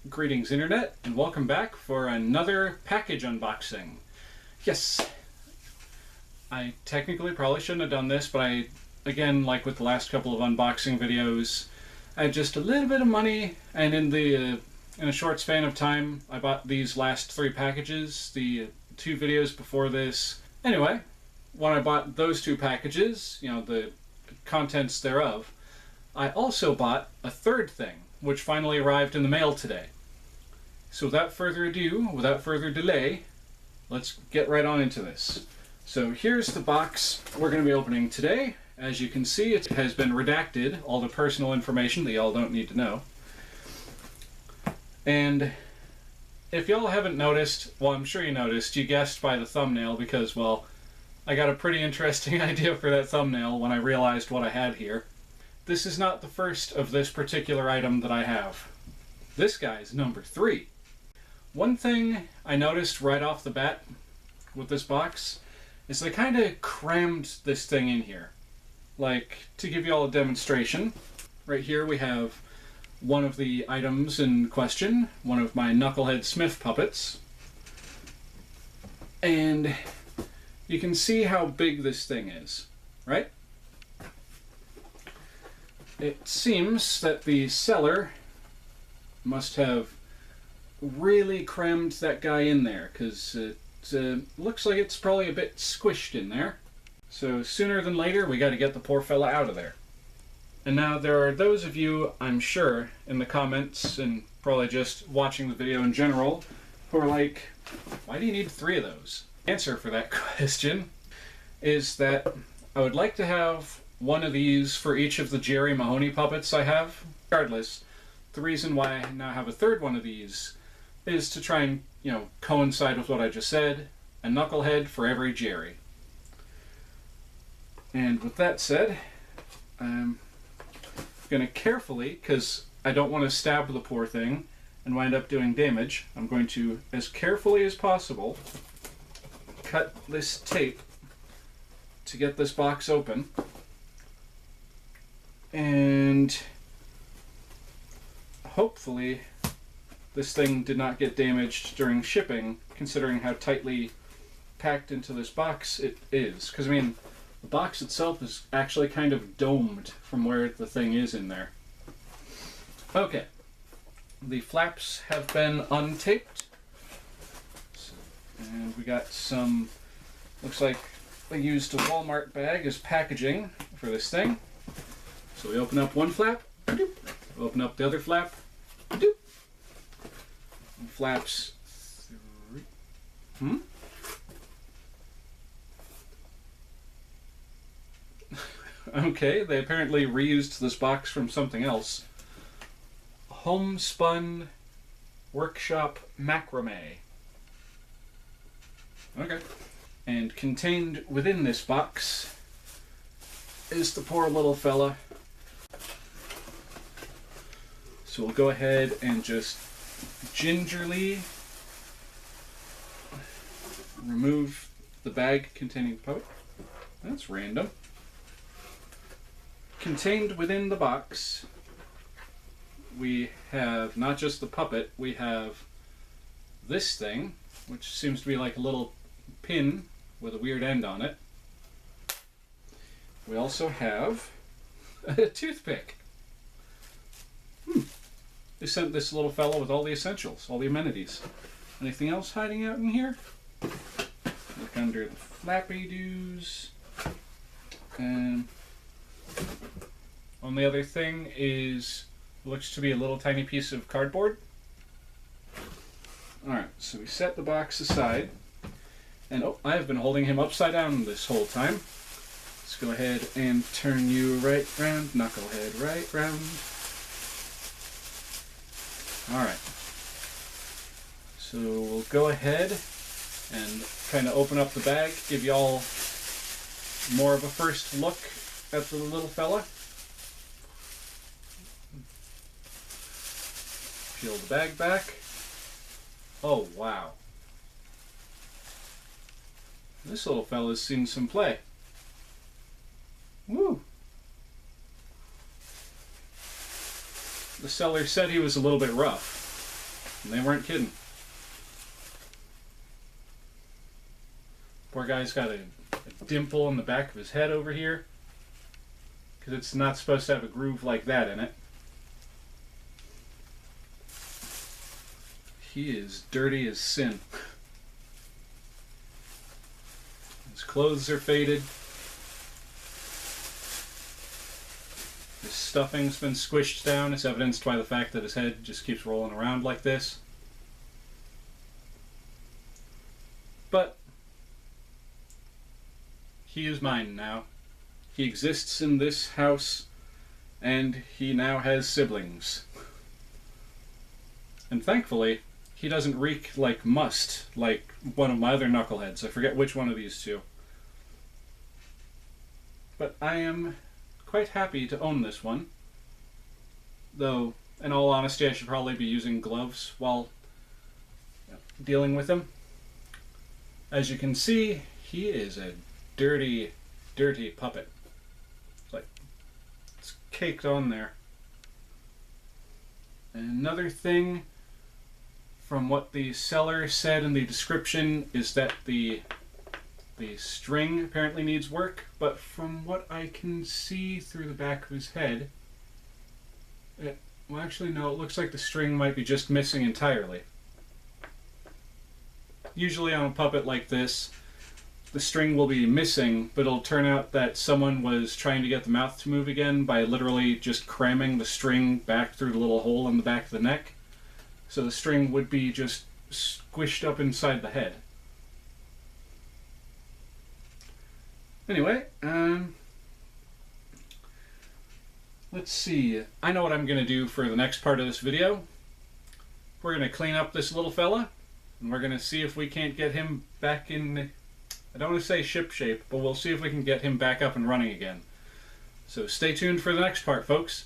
Greetings Internet, and welcome back for another package unboxing. Yes, I technically probably shouldn't have done this, but again, like with the last couple of unboxing videos, I had just a little bit of money, and in a short span of time, I bought these last three packages, the two videos before this. Anyway, when I bought those two packages, you know, the contents thereof, I also bought a third thing, which finally arrived in the mail today. So without further ado, without further delay, let's get right on into this. So here's the box we're going to be opening today. As you can see, it has been redacted, all the personal information that y'all don't need to know. And if y'all haven't noticed, well, I'm sure you noticed, you guessed by the thumbnail because, well, I got a pretty interesting idea for that thumbnail when I realized what I had here. This is not the first of this particular item that I have. This guy's number 3. One thing I noticed right off the bat with this box is they kind of crammed this thing in here. Like, to give you all a demonstration, right here we have one of the items in question, one of my Knucklehead Smiff puppets. And you can see how big this thing is, right? It seems that the seller must have really crammed that guy in there, because it looks like it's probably a bit squished in there. So sooner than later, we got to get the poor fella out of there. And now there are those of you, I'm sure, in the comments, and probably just watching the video in general, who are like, why do you need 3 of those? The answer for that question is that I would like to have one of these for each of the Jerry Mahoney puppets I have. Regardless, the reason why I now have a third one of these is to try and, you know, coincide with what I just said, a Knucklehead for every Jerry. And with that said, I'm going to carefully, because I don't want to stab the poor thing and wind up doing damage, I'm going to, as carefully as possible, cut this tape to get this box open. And hopefully this thing did not get damaged during shipping, considering how tightly packed into this box it is. Because, I mean, the box itself is actually kind of domed from where the thing is in there. Okay, the flaps have been untaped. And we got some, looks like they used a Walmart bag as packaging for this thing. So we open up one flap, open up the other flap, and flaps 3. Okay, they apparently reused this box from something else. Homespun Workshop Macrame. Okay. And contained within this box is the poor little fella. So we'll go ahead and just gingerly remove the bag containing the puppet. That's random. Contained within the box, we have not just the puppet, we have this thing, which seems to be like a little pin with a weird end on it. We also have a toothpick. They sent this little fellow with all the essentials, all the amenities. Anything else hiding out in here? Look under the flappy doos. And only other thing is, looks to be a little tiny piece of cardboard. Alright, so we set the box aside. And oh, I've been holding him upside down this whole time. Let's go ahead and turn you right round, Knucklehead, right round. Alright, so we'll go ahead and kind of open up the bag, give you all more of a first look at the little fella. Peel the bag back. Oh, wow. This little fella's seen some play. Woo! The seller said he was a little bit rough. And they weren't kidding. Poor guy's got a dimple in the back of his head over here, because it's not supposed to have a groove like that in it. He is dirty as sin. His clothes are faded. His stuffing's been squished down. It's evidenced by the fact that his head just keeps rolling around like this. But he is mine now. He exists in this house, and he now has siblings. And thankfully, he doesn't reek like must, like one of my other knuckleheads. I forget which one of these two. But I am quite happy to own this one. Though, in all honesty, I should probably be using gloves while dealing with him. As you can see, he is a dirty, dirty puppet. It's caked on there. Another thing from what the seller said in the description is that the string apparently needs work, but from what I can see through the back of his head, well actually no, it looks like the string might be just missing entirely. Usually on a puppet like this, the string will be missing, but it'll turn out that someone was trying to get the mouth to move again by literally just cramming the string back through the little hole in the back of the neck. So the string would be just squished up inside the head. Anyway, let's see. I know what I'm going to do for the next part of this video. We're going to clean up this little fella, and we're going to see if we can't get him back in, I don't want to say ship shape, but we'll see if we can get him back up and running again. So stay tuned for the next part, folks.